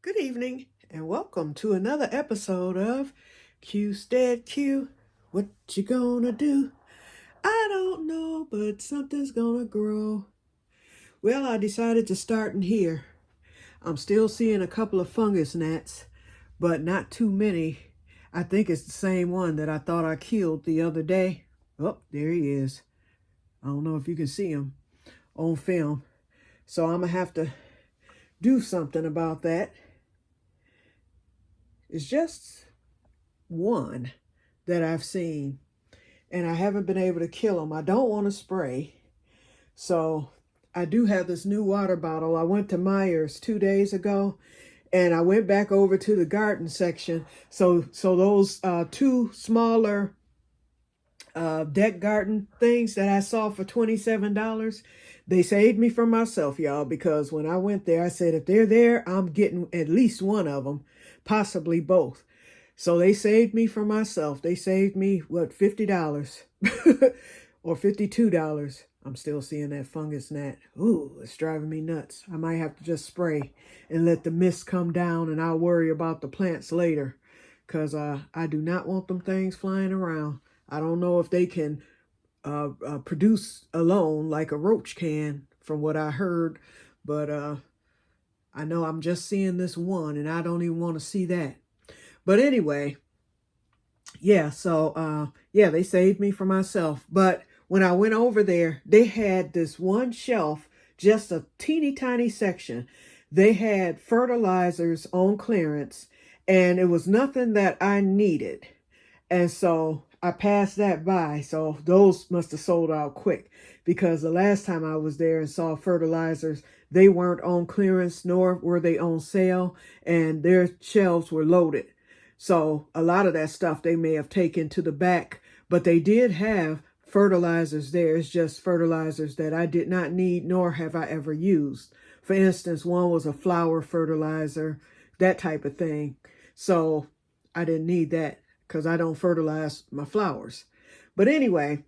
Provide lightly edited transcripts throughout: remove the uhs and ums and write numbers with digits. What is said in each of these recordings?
Good evening, and welcome to another episode of Que-stead-Que. What you gonna do? I don't know, but something's gonna grow. Well, I decided to start in here. I'm still seeing a couple of fungus gnats, but not too many. I think it's the same one that I thought I killed the other day. Oh, there he is. I don't know if you can see him on film. So I'm gonna have to do something about that. It's just one that I've seen, and I haven't been able to kill them. I don't want to spray, so I do have this new water bottle. I went to Myers 2 days ago, and I went back over to the garden section. So those two smaller deck garden things that I saw for $27, they saved me from myself, y'all, because when I went there, I said, if they're there, I'm getting at least one of them, possibly both. So they saved me from myself. They saved me, what, $50 or $52. I'm still seeing that fungus gnat. Ooh, it's driving me nuts. I might have to just spray and let the mist come down, and I'll worry about the plants later, because I do not want them things flying around. I don't know if they can produce alone like a roach can, from what I heard, but I know I'm just seeing this one, and I don't even want to see that. But anyway, yeah, so yeah, they saved me from myself. But when I went over there, they had this one shelf, just a teeny tiny section. They had fertilizers on clearance, and it was nothing that I needed. And so I passed that by. So those must have sold out quick, because the last time I was there and saw fertilizers, they weren't on clearance, nor were they on sale, and their shelves were loaded. So a lot of that stuff they may have taken to the back, but they did have fertilizers there. It's just fertilizers that I did not need, nor have I ever used. For instance, one was a flower fertilizer, that type of thing. So I didn't need that, because I don't fertilize my flowers. But anyway,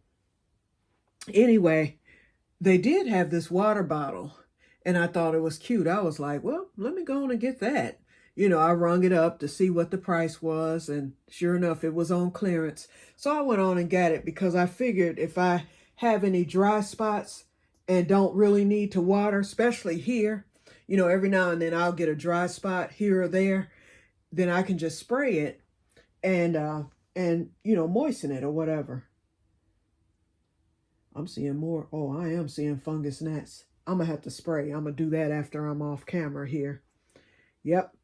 they did have this water bottle, and I thought it was cute. I was like, well, let me go on and get that. I rung it up to see what the price was, and sure enough, it was on clearance. So I went on and got it, because I figured if I have any dry spots and don't really need to water, especially here, every now and then I'll get a dry spot here or there, then I can just spray it and moisten it or whatever. I'm seeing more. Oh, I am seeing fungus gnats. I'm gonna have to spray. I'm gonna do that after I'm off camera here. Yep.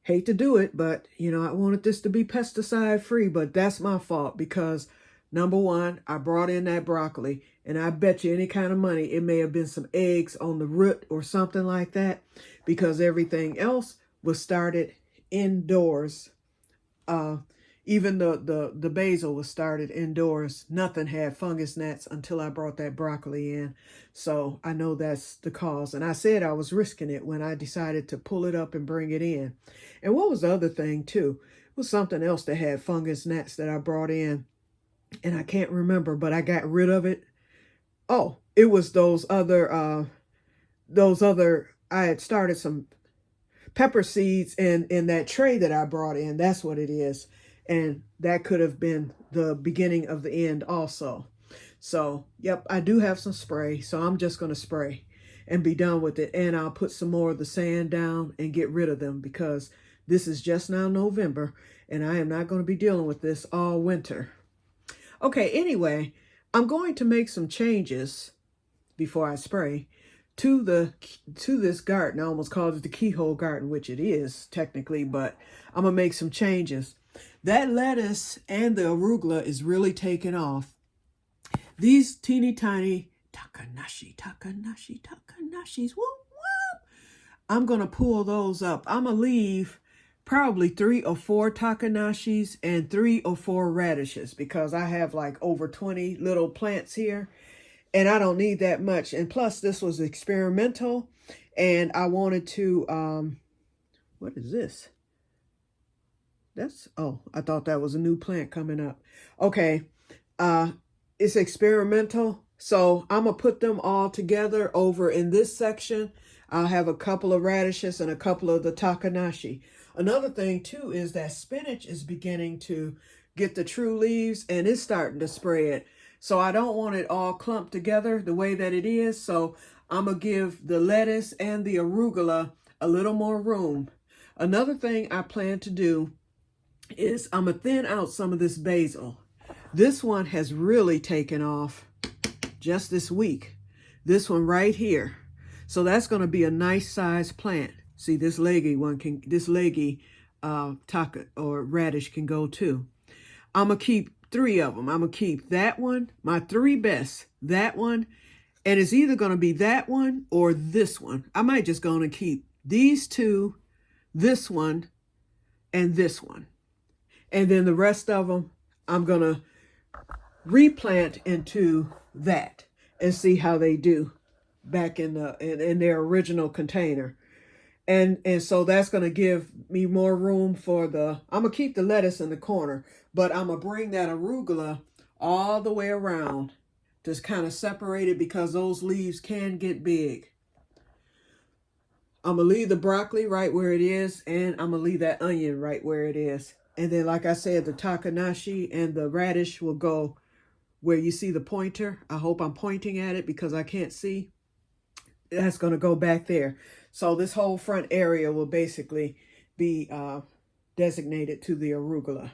Hate to do it, but I wanted this to be pesticide free, but that's my fault, because number one, I brought in that broccoli, and I bet you any kind of money it may have been some eggs on the root or something like that, because everything else was started indoors. Even the basil was started indoors. Nothing had fungus gnats until I brought that broccoli in. So I know that's the cause. And I said I was risking it when I decided to pull it up and bring it in. And what was the other thing too? It was something else that had fungus gnats that I brought in, and I can't remember, but I got rid of it. Oh, it was those other, I had started some pepper seeds in that tray that I brought in. That's what it is. And that could have been the beginning of the end also. So, yep, I do have some spray. So I'm just going to spray and be done with it. And I'll put some more of the sand down and get rid of them, because this is just now November, and I am not going to be dealing with this all winter. Okay, anyway, I'm going to make some changes before I spray to this garden. I almost called it the keyhole garden, which it is technically, but I'm gonna make some changes. That lettuce and the arugula is really taking off. These teeny tiny takanashis, whoop, whoop. I'm gonna pull those up. I'm gonna leave probably 3 or 4 takanashis and 3 or 4 radishes, because I have like over 20 little plants here, and I don't need that much. And plus, this was experimental, and I wanted to, what is this? Oh, I thought that was a new plant coming up. Okay, it's experimental, so I'm going to put them all together over in this section. I'll have a couple of radishes and a couple of the takanashi. Another thing too is that spinach is beginning to get the true leaves and it's starting to spread. So I don't want it all clumped together the way that it is. So I'm going to give the lettuce and the arugula a little more room. Another thing I plan to do is I'm going to thin out some of this basil. This one has really taken off just this week. This one right here. So that's going to be a nice size plant. See, this leggy taka or radish can go too. I'm going to keep 3 of them. I'm going to keep that one, my 3 best, that one, and it's either going to be that one or this one. I might just going to keep these 2, this one, and this one. And then the rest of them, I'm going to replant into that and see how they do back in their original container. And so that's going to give me more room for I'm going to keep the lettuce in the corner, but I'm going to bring that arugula all the way around, just kind of separate it because those leaves can get big. I'm going to leave the broccoli right where it is, and I'm going to leave that onion right where it is. And then, like I said, the takanashi and the radish will go where you see the pointer. I hope I'm pointing at it because I can't see. That's going to go back there. So this whole front area will basically be designated to the arugula.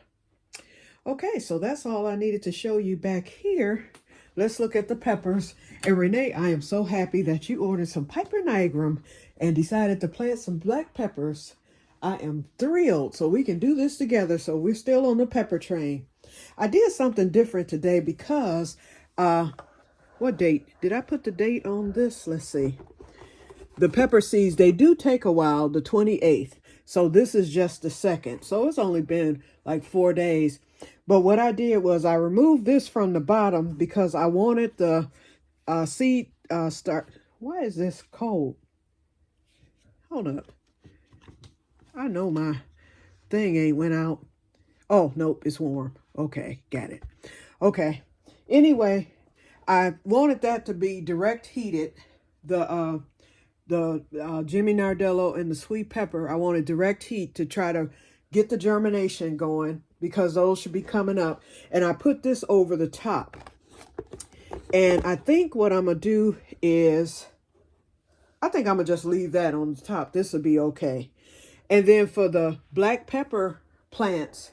Okay, so that's all I needed to show you back here. Let's look at the peppers. And Renee, I am so happy that you ordered some Piper nigrum and decided to plant some black peppers. I am thrilled. So we can do this together. So we're still on the pepper train. I did something different today because, what date? Did I put the date on this? Let's see. The pepper seeds, they do take a while, the 28th. So this is just the 2nd. So it's only been like 4 days. But what I did was I removed this from the bottom because I wanted the seed start. Why is this cold? Hold up. I know my thing ain't went out. Oh, nope, it's warm. Okay, got it. Okay. Anyway, I wanted that to be direct heated. The Jimmy Nardello and the sweet pepper, I wanted direct heat to try to get the germination going because those should be coming up. And I put this over the top. And I think what I'm going to do is, I think I'm going to just leave that on the top. This will be okay. And then for the black pepper plants,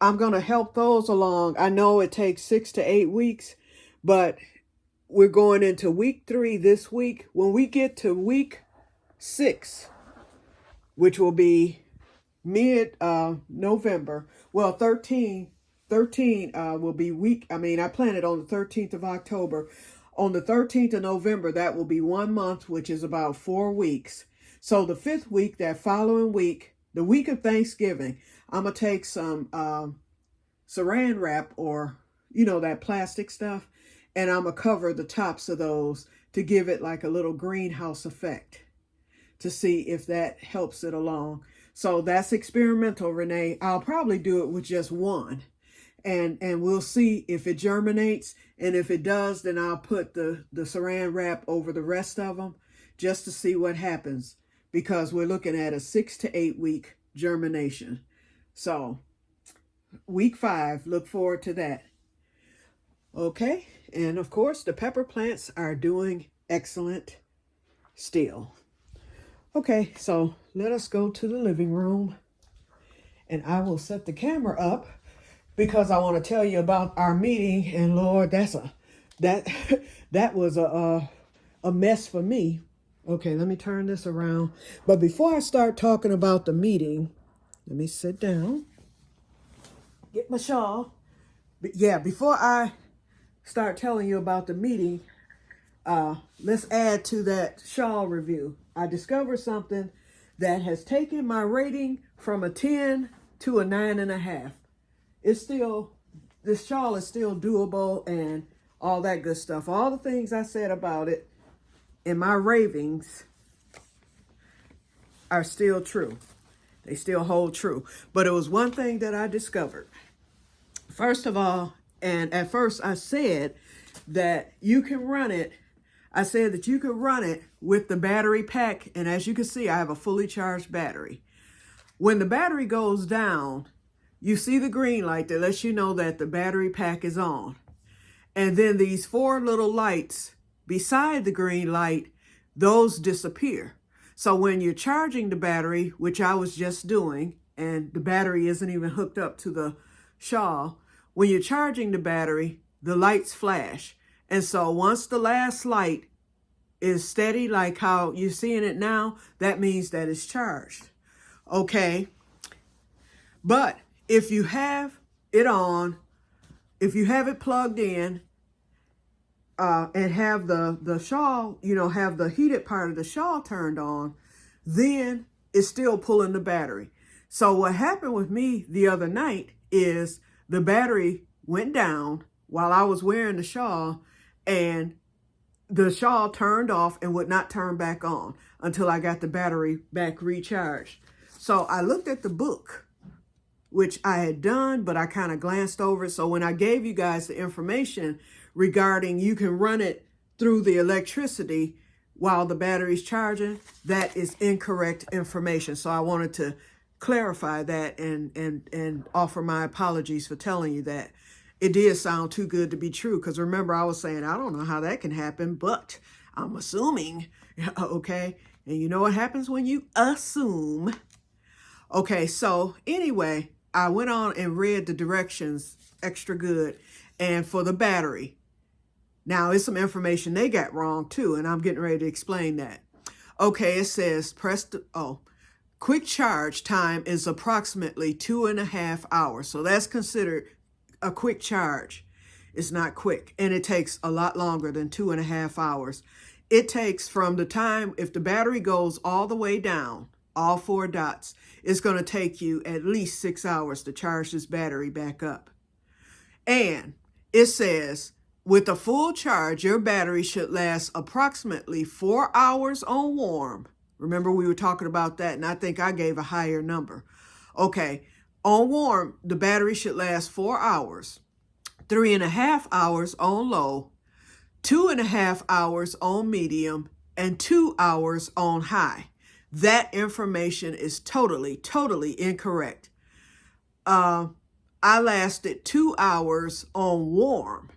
I'm going to help those along. I know it takes 6 to 8 weeks, but we're going into week 3 this week. When we get to week 6, which will be mid-November, well, 13 will be week, I planted on the 13th of October. On the 13th of November, that will be 1 month, which is about 4 weeks. So the 5th week, that following week, the week of Thanksgiving, I'm going to take some saran wrap or, that plastic stuff, and I'm going to cover the tops of those to give it like a little greenhouse effect to see if that helps it along. So that's experimental, Renee. I'll probably do it with just one. And we'll see if it germinates. And if it does, then I'll put the saran wrap over the rest of them just to see what happens. Because we're looking at a 6 to 8 week germination. So week 5, look forward to that. Okay. And of course, the pepper plants are doing excellent still. Okay, so let us go to the living room. And I will set the camera up because I want to tell you about our meeting. And Lord, that was a mess for me. Okay, let me turn this around. But before I start talking about the meeting, let me sit down, get my shawl. But yeah, before I start telling you about the meeting, let's add to that shawl review. I discovered something that has taken my rating from a 10 to a 9.5. This shawl is still doable and all that good stuff. All the things I said about it in my ravings are still true. They still hold true. But it was one thing that I discovered. First of all, and at first I said that you can run it I said that you could run it with the battery pack. And as you can see, I have a fully charged battery. When the battery goes down, you see the green light that lets you know that the battery pack is on. And then these 4 little lights beside the green light, those disappear. So when you're charging the battery, which I was just doing, and the battery isn't even hooked up to the shawl, when you're charging the battery, the lights flash. And so once the last light is steady, like how you're seeing it now, that means that it's charged. Okay. But if you have it on, if you have it plugged in, and have the shawl, have the heated part of the shawl turned on, then it's still pulling the battery. So what happened with me the other night is the battery went down while I was wearing the shawl, and the shawl turned off and would not turn back on until I got the battery back recharged. So I looked at the book, which I had done, but I kind of glanced over it. So when I gave you guys the information regarding you can run it through the electricity while the battery's charging, that is incorrect information. So I wanted to clarify that and offer my apologies for telling you that. It did sound too good to be true, because remember I was saying, I don't know how that can happen, but I'm assuming, okay? And you know what happens when you assume. Okay, so anyway, I went on and read the directions extra good. And for the battery, now it's some information they got wrong too, and I'm getting ready to explain that. Okay, it says quick charge time is approximately 2.5 hours. So that's considered a quick charge. It's not quick, and it takes a lot longer than 2.5 hours. It takes from the time, if the battery goes all the way down, all 4 dots, it's going to take you at least 6 hours to charge this battery back up. And it says, with a full charge, your battery should last approximately 4 hours on warm. Remember, we were talking about that, and I think I gave a higher number. Okay, on warm, the battery should last 4 hours, 3.5 hours on low, 2.5 hours on medium, and 2 hours on high. That information is totally incorrect. I lasted 2 hours on warm,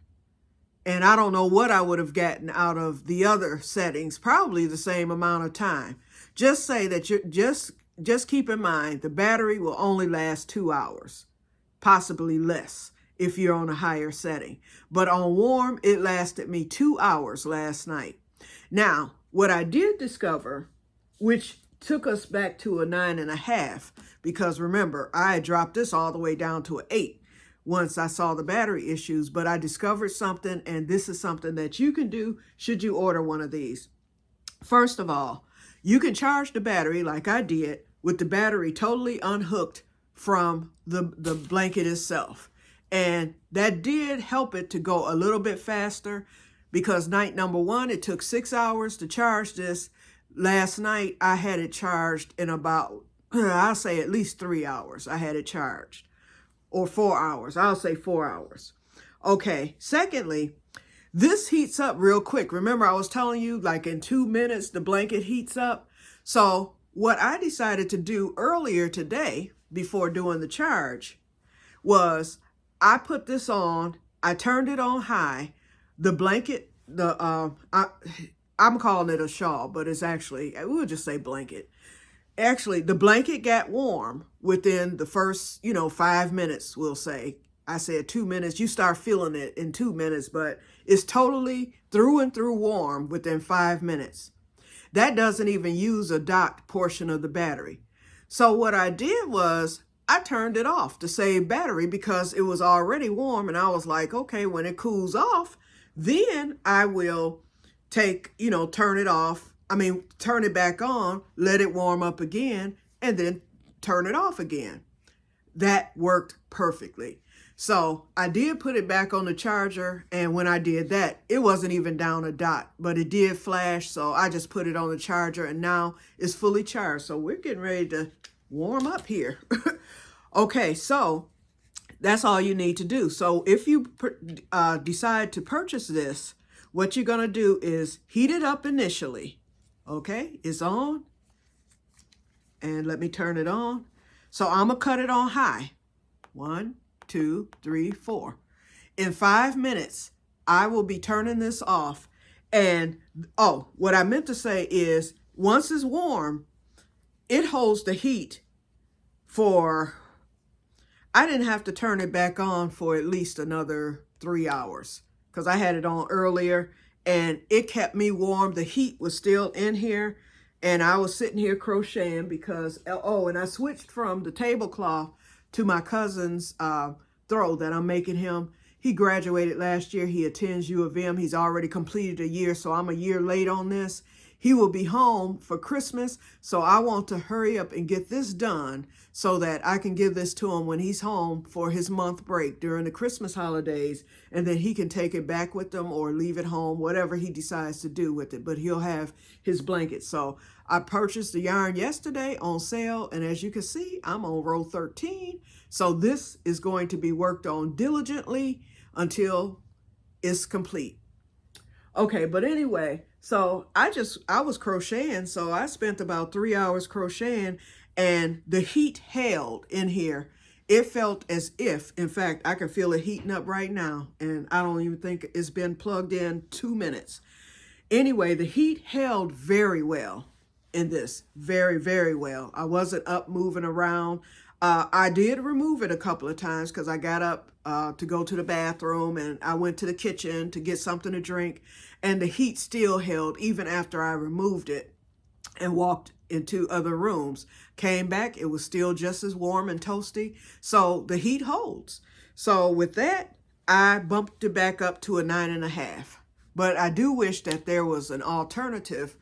and I don't know what I would have gotten out of the other settings, probably the same amount of time. Just say that just keep in mind the battery will only last 2 hours, possibly less if you're on a higher setting. But on warm, it lasted me 2 hours last night. Now, what I did discover, which took us back to a 9.5, because remember, I had dropped this all the way down to an 8 once I saw the battery issues, but I discovered something, and this is something that you can do should you order one of these. First of all, you can charge the battery like I did with the battery totally unhooked from the blanket itself. And that did help it to go a little bit faster, because night number 1, it took 6 hours to charge this. Last night, I had it charged in about, I'll say at least 3 hours. I had it charged, or 4 hours. I'll say 4 hours. Okay. Secondly, this heats up real quick. Remember, I was telling you, like in 2 minutes, the blanket heats up. So what I decided to do earlier today, before doing the charge, was I put this on. I turned it on high. The blanket, I'm calling it a shawl, but it's actually, we'll just say blanket. Actually, the blanket got warm within the first, 5 minutes, we'll say. I said 2 minutes. You start feeling it in 2 minutes, but it's totally through and through warm within 5 minutes. That doesn't even use a docked portion of the battery. So what I did was I turned it off to save battery, because it was already warm, and I was like, okay, when it cools off, then I will turn it off. Turn it back on, let it warm up again, and then turn it off again. That worked perfectly. So I did put it back on the charger, and when I did that, it wasn't even down a dot, but it did flash, so I just put it on the charger, and now it's fully charged. So we're getting ready to warm up here. Okay, so that's all you need to do. So if you decide to purchase this, what you're going to do is heat it up initially. Okay, it's on. And let me turn it on. So I'm going to cut it on high. 1, 2, 3, 4. In 5 minutes, I will be turning this off. And, oh, what I meant to say is, once it's warm, it holds the heat for, I didn't have to turn it back on for at least another 3 hours because I had it on earlier and it kept me warm. The heat was still in here and I was sitting here crocheting because, oh, and I switched from the tablecloth to my cousin's throw that I'm making him. He graduated last year. He attends U of M. He's already completed a year, so I'm a year late on this. He will be home for Christmas, so I want to hurry up and get this done so that I can give this to him when he's home for his month break during the Christmas holidays, and then he can take it back with him or leave it home, whatever he decides to do with it, but he'll have his blanket. So I purchased the yarn yesterday on sale, and as you can see, I'm on row 13. So this is going to be worked on diligently until it's complete. Okay, but anyway, so I was crocheting, so I spent about 3 hours crocheting, and the heat held in here. It felt as if, in fact, I can feel it heating up right now, and I don't even think it's been plugged in 2 minutes. Anyway, the heat held very well in this, very, very well. I wasn't up moving around. I did remove it a couple of times because I got up to go to the bathroom and I went to the kitchen to get something to drink, and the heat still held even after I removed it and walked into other rooms. Came back, it was still just as warm and toasty. So the heat holds. So with that, I bumped it back up to a 9.5. But I do wish that there was an alternative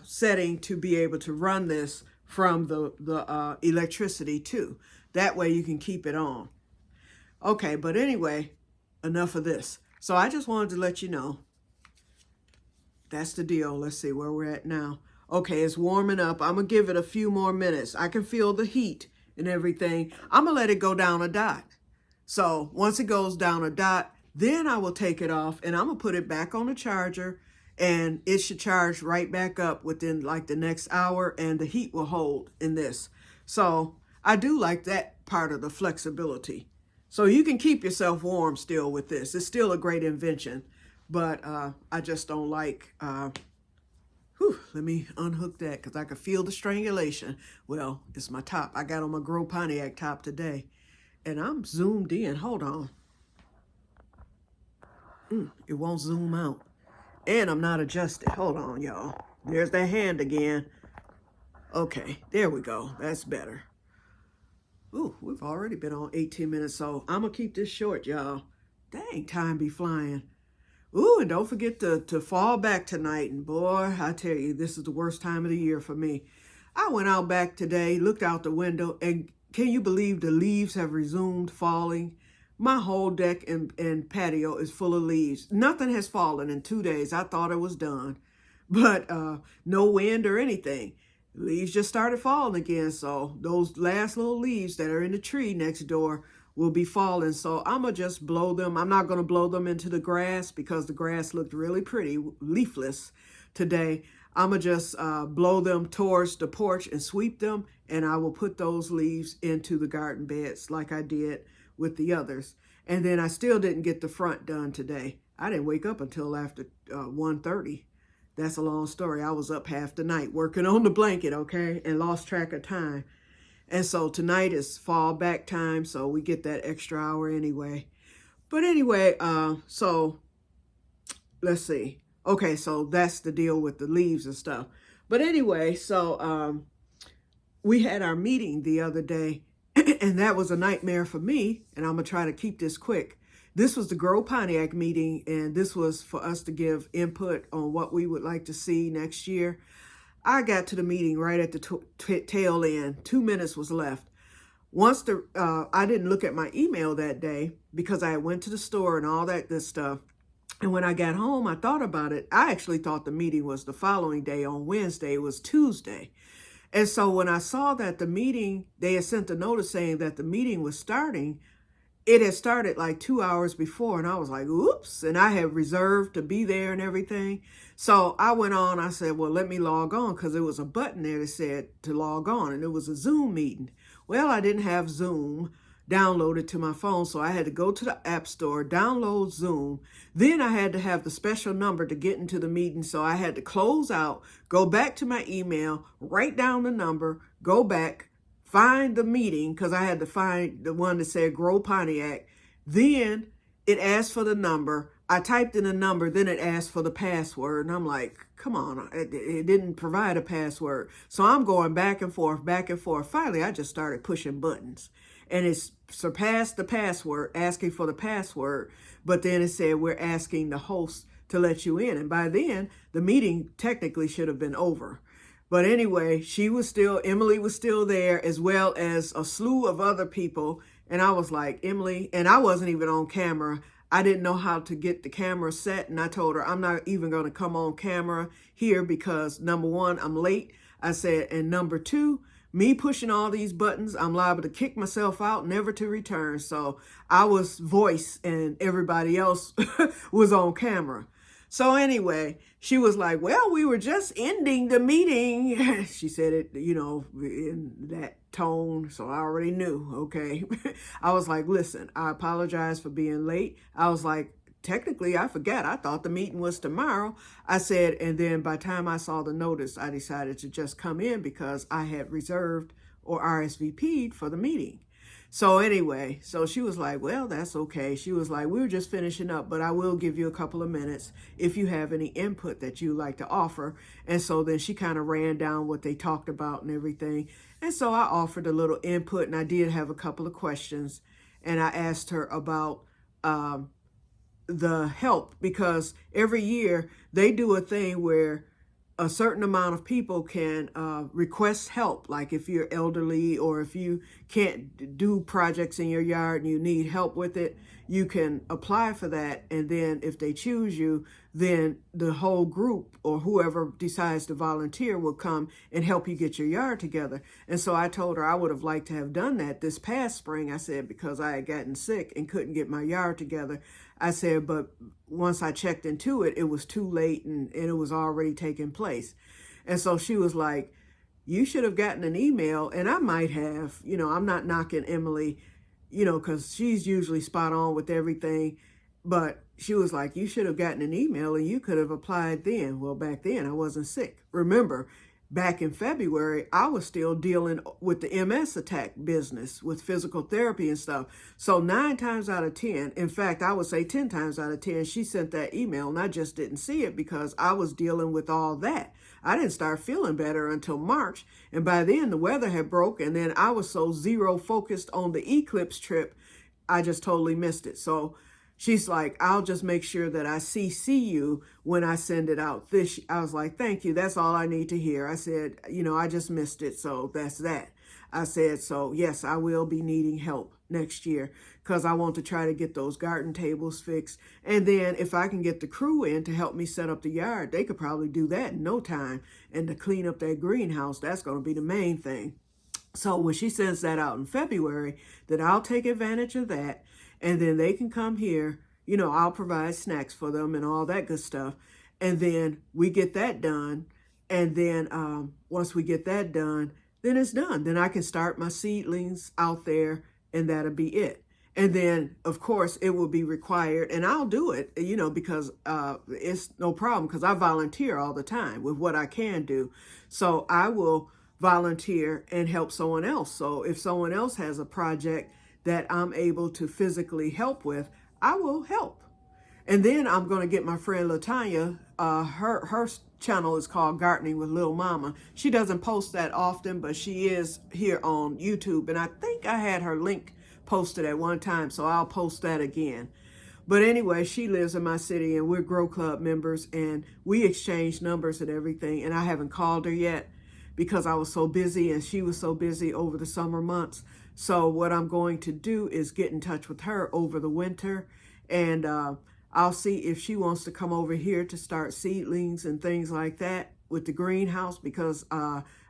setting to be able to run this from the electricity too. That way you can keep it on. Okay, but anyway, enough of this. So I just wanted to let you know that's the deal. Let's see where we're at now. Okay, it's warming up. I'm going to give it a few more minutes. I can feel the heat and everything. I'm going to let it go down a dot. So once it goes down a dot, then I will take it off and I'm going to put it back on the charger, and it should charge right back up within like the next hour, and the heat will hold in this. So I do like that part of the flexibility. So you can keep yourself warm still with this. It's still a great invention, but I just don't like, let me unhook that because I can feel the strangulation. Well, it's my top. I got on my Gros Pontiac top today, and I'm zoomed in. Hold on. It won't zoom out. And I'm not adjusted. Hold on, y'all. There's that hand again. Okay, there we go. That's better. Ooh, we've already been on 18 minutes, so I'm going to keep this short, y'all. Dang, time be flying. Ooh, and don't forget to fall back tonight. And boy, I tell you, this is the worst time of the year for me. I went out back today, looked out the window, and can you believe the leaves have resumed falling? My whole deck and patio is full of leaves. Nothing has fallen in 2 days. I thought it was done, but no wind or anything. Leaves just started falling again. So those last little leaves that are in the tree next door will be falling. So I'm going to just blow them. I'm not going to blow them into the grass because the grass looked really pretty, leafless today. I'm going to just blow them towards the porch and sweep them. And I will put those leaves into the garden beds like I did with the others. And then I still didn't get the front done today. I didn't wake up until after 1:30. That's a long story. I was up half the night working on the blanket, okay, and lost track of time. And so tonight is fall back time, so we get that extra hour anyway. But anyway, so let's see. Okay, so that's the deal with the leaves and stuff. But anyway, so we had our meeting the other day, and that was a nightmare for me, and I'm going to try to keep this quick. This was the Gros Pontiac meeting, and this was for us to give input on what we would like to see next year. I got to the meeting right at the tail end. 2 minutes was left. Once I didn't look at my email that day because I went to the store and all that good stuff. And when I got home, I thought about it. I actually thought the meeting was the following day on Wednesday. It was Tuesday. And so when I saw that the meeting, they had sent a notice saying that the meeting was starting, it had started like 2 hours before, and I was like, oops, and I had reserved to be there and everything. So I went on, I said, well, let me log on, because there was a button there that said to log on, and it was a Zoom meeting. Well, I didn't have Zoom downloaded to my phone, so I had to go to the App Store, download Zoom. Then I had to have the special number to get into the meeting, so I had to close out, go back to my email, write down the number, go back, find the meeting, because I had to find the one that said Grow Pontiac. Then it asked for the number. I typed in a number, then it asked for the password. And I'm like, come on, it didn't provide a password. So I'm going back and forth, back and forth. Finally, I just started pushing buttons. And it's surpassed the password, asking for the password. But then it said, we're asking the host to let you in. And by then, the meeting technically should have been over. But anyway, Emily was still there, as well as a slew of other people. And I was like, Emily, and I wasn't even on camera. I didn't know how to get the camera set. And I told her, I'm not even going to come on camera here because, number one, I'm late. I said, and number two, me pushing all these buttons, I'm liable to kick myself out, never to return. So I was voice and everybody else was on camera. So anyway, she was like, well, we were just ending the meeting. She said it, in that tone. So I already knew. Okay. I was like, listen, I apologize for being late. I was like, technically, I forgot. I thought the meeting was tomorrow. I said, and then by the time I saw the notice, I decided to just come in because I had reserved or RSVP'd for the meeting. So anyway, so she was like, well, that's okay. She was like, we were just finishing up, but I will give you a couple of minutes if you have any input that you'd like to offer. And so then she kind of ran down what they talked about and everything. And so I offered a little input, and I did have a couple of questions. And I asked her about the help, because every year they do a thing where a certain amount of people can request help. Like if you're elderly or if you can't do projects in your yard and you need help with it, you can apply for that. And then if they choose you, then the whole group or whoever decides to volunteer will come and help you get your yard together. And so I told her I would have liked to have done that this past spring. I said, because I had gotten sick and couldn't get my yard together. I said, but once I checked into it, it was too late and it was already taking place. And so she was like, you should have gotten an email. And I might have, I'm not knocking Emily, because she's usually spot on with everything. But she was like, you should have gotten an email and you could have applied then. Well, back then I wasn't sick. Remember, back in February, I was still dealing with the MS attack business with physical therapy and stuff. So 9 times out of 10, in fact, I would say 10 times out of 10, she sent that email and I just didn't see it because I was dealing with all that. I didn't start feeling better until March. And by then the weather had broke, and then I was so zero focused on the eclipse trip, I just totally missed it. So she's like, I'll just make sure that I CC you when I send it out. I was like, thank you. That's all I need to hear. I said, I just missed it. So that's that. I said, so yes, I will be needing help next year because I want to try to get those garden tables fixed. And then if I can get the crew in to help me set up the yard, they could probably do that in no time. And to clean up that greenhouse, that's going to be the main thing. So when she sends that out in February, then I'll take advantage of that. And then they can come here, I'll provide snacks for them and all that good stuff. And then we get that done. And then once we get that done, then it's done. Then I can start my seedlings out there and that'll be it. And then, of course, it will be required, and I'll do it, because it's no problem because I volunteer all the time with what I can do. So I will volunteer and help someone else. So if someone else has a project that I'm able to physically help with, I will help. And then I'm going to get my friend LaTanya. Her channel is called Gardening with Lil Mama. She doesn't post that often, but she is here on YouTube. And I think I had her link posted at one time, so I'll post that again. But anyway, she lives in my city and we're Grow Club members and we exchange numbers and everything. And I haven't called her yet because I was so busy and she was so busy over the summer months. So what I'm going to do is get in touch with her over the winter, and I'll see if she wants to come over here to start seedlings and things like that with the greenhouse, because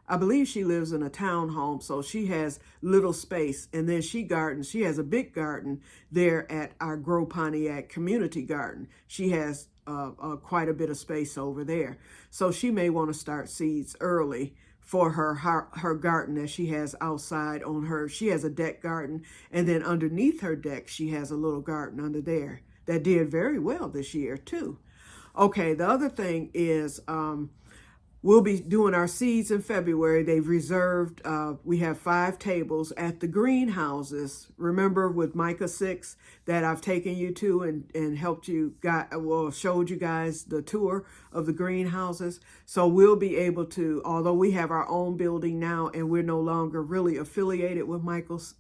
I believe she lives in a townhome, so she has little space. And then she gardens. She has a big garden there at our Grow Pontiac community garden. She has quite a bit of space over there. So she may want to start seeds early for her garden that she has outside on her. She has a deck garden, and then underneath her deck, she has a little garden under there that did very well this year too. Okay, the other thing is we'll be doing our seeds in February. They've reserved, we have 5 tables at the greenhouses. Remember with Micah 6 that I've taken you to and helped you guys, well, showed you guys the tour of the greenhouses. So we'll be able to, although we have our own building now and we're no longer really affiliated with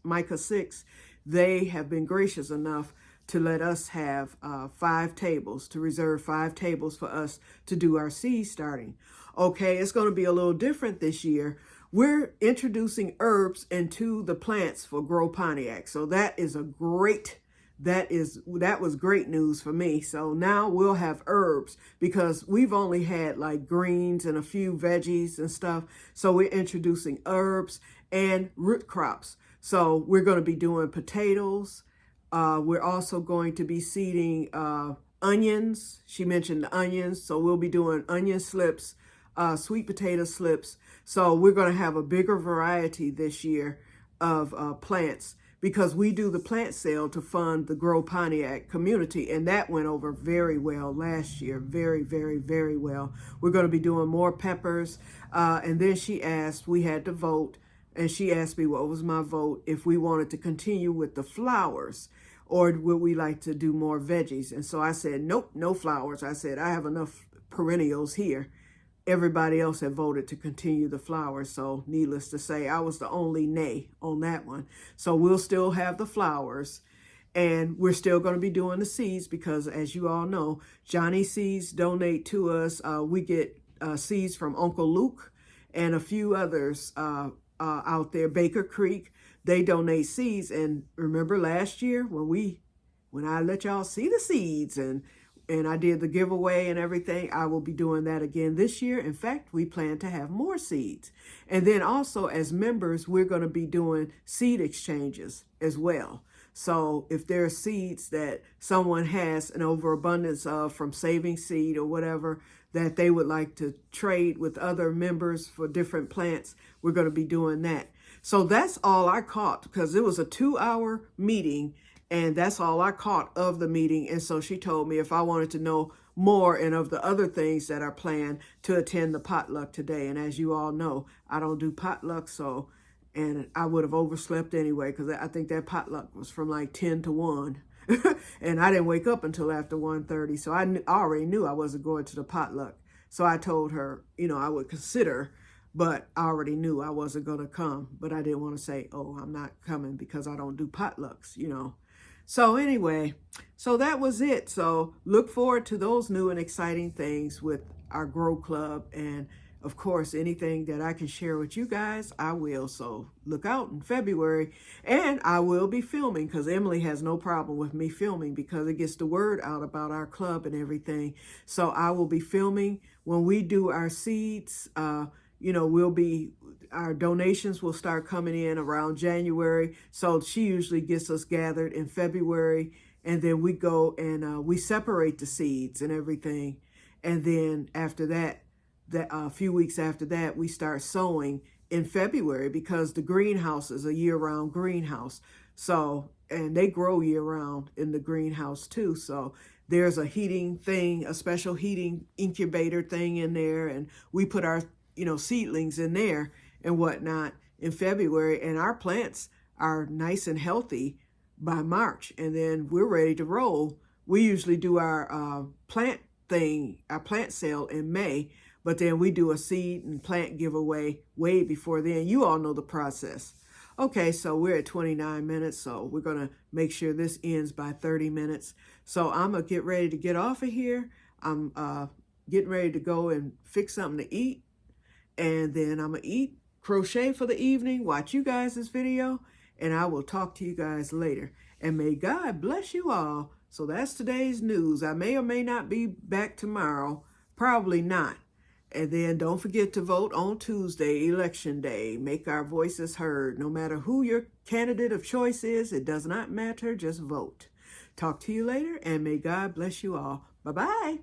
Micah 6, they have been gracious enough to let us have 5 tables, to reserve 5 tables for us to do our seed starting. Okay, it's going to be a little different this year. We're introducing herbs into the plants for Grow Pontiac. So that was great news for me. So now we'll have herbs because we've only had like greens and a few veggies and stuff. So we're introducing herbs and root crops. So we're going to be doing potatoes. We're also going to be seeding onions. She mentioned the onions. So we'll be doing onion slips, sweet potato slips. So we're going to have a bigger variety this year of plants because we do the plant sale to fund the Grow Pontiac community. And that went over very well last year. Very, very, very well. We're going to be doing more peppers. And then she asked, we had to vote. And she asked me what was my vote, if we wanted to continue with the flowers or would we like to do more veggies. And so I said, nope, no flowers. I said, I have enough perennials here. Everybody else had voted to continue the flowers. So needless to say, I was the only nay on that one. So we'll still have the flowers and we're still going to be doing the seeds because as you all know, Johnny Seeds donate to us. We get seeds from Uncle Luke and a few others out there, Baker Creek. They donate seeds. And remember last year when I let y'all see the seeds and I did the giveaway and everything, I will be doing that again this year. In fact, we plan to have more seeds. And then also as members, we're going to be doing seed exchanges as well. So if there are seeds that someone has an overabundance of from saving seed or whatever that they would like to trade with other members for different plants, we're going to be doing that. So that's all I caught because it was a 2-hour meeting and that's all I caught of the meeting. And so she told me if I wanted to know more and of the other things that are planned to attend the potluck today. And as you all know, I don't do potluck, and I would have overslept anyway because I think that potluck was from like 10 to 1. And I didn't wake up until after 1:30. So I already knew I wasn't going to the potluck. So I told her, I would consider, but I already knew I wasn't going to come. But I didn't want to say, oh, I'm not coming because I don't do potlucks, So anyway, so that was it. So look forward to those new and exciting things with our Grow Club. And of course, anything that I can share with you guys, I will. So look out in February. And I will be filming because Emily has no problem with me filming because it gets the word out about our club and everything. So I will be filming when we do our seeds. Our donations will start coming in around January. So she usually gets us gathered in February. And then we go and we separate the seeds and everything. And then after that, a few weeks after that, we start sowing in February because the greenhouse is a year-round greenhouse. So, and they grow year-round in the greenhouse too. So there's a heating thing, a special heating incubator thing in there. And we put our seedlings in there and whatnot in February, and our plants are nice and healthy by March, and then we're ready to roll. We usually do our plant sale in May, but then we do a seed and plant giveaway way before then. You all know the process. Okay, so we're at 29 minutes, so we're going to make sure this ends by 30 minutes. So I'm going to get ready to get off of here. I'm getting ready to go and fix something to eat. And then I'm going to eat, crochet for the evening, watch you guys this video, and I will talk to you guys later. And may God bless you all. So that's today's news. I may or may not be back tomorrow. Probably not. And then don't forget to vote on Tuesday, Election Day. Make our voices heard. No matter who your candidate of choice is, it does not matter. Just vote. Talk to you later, and may God bless you all. Bye-bye.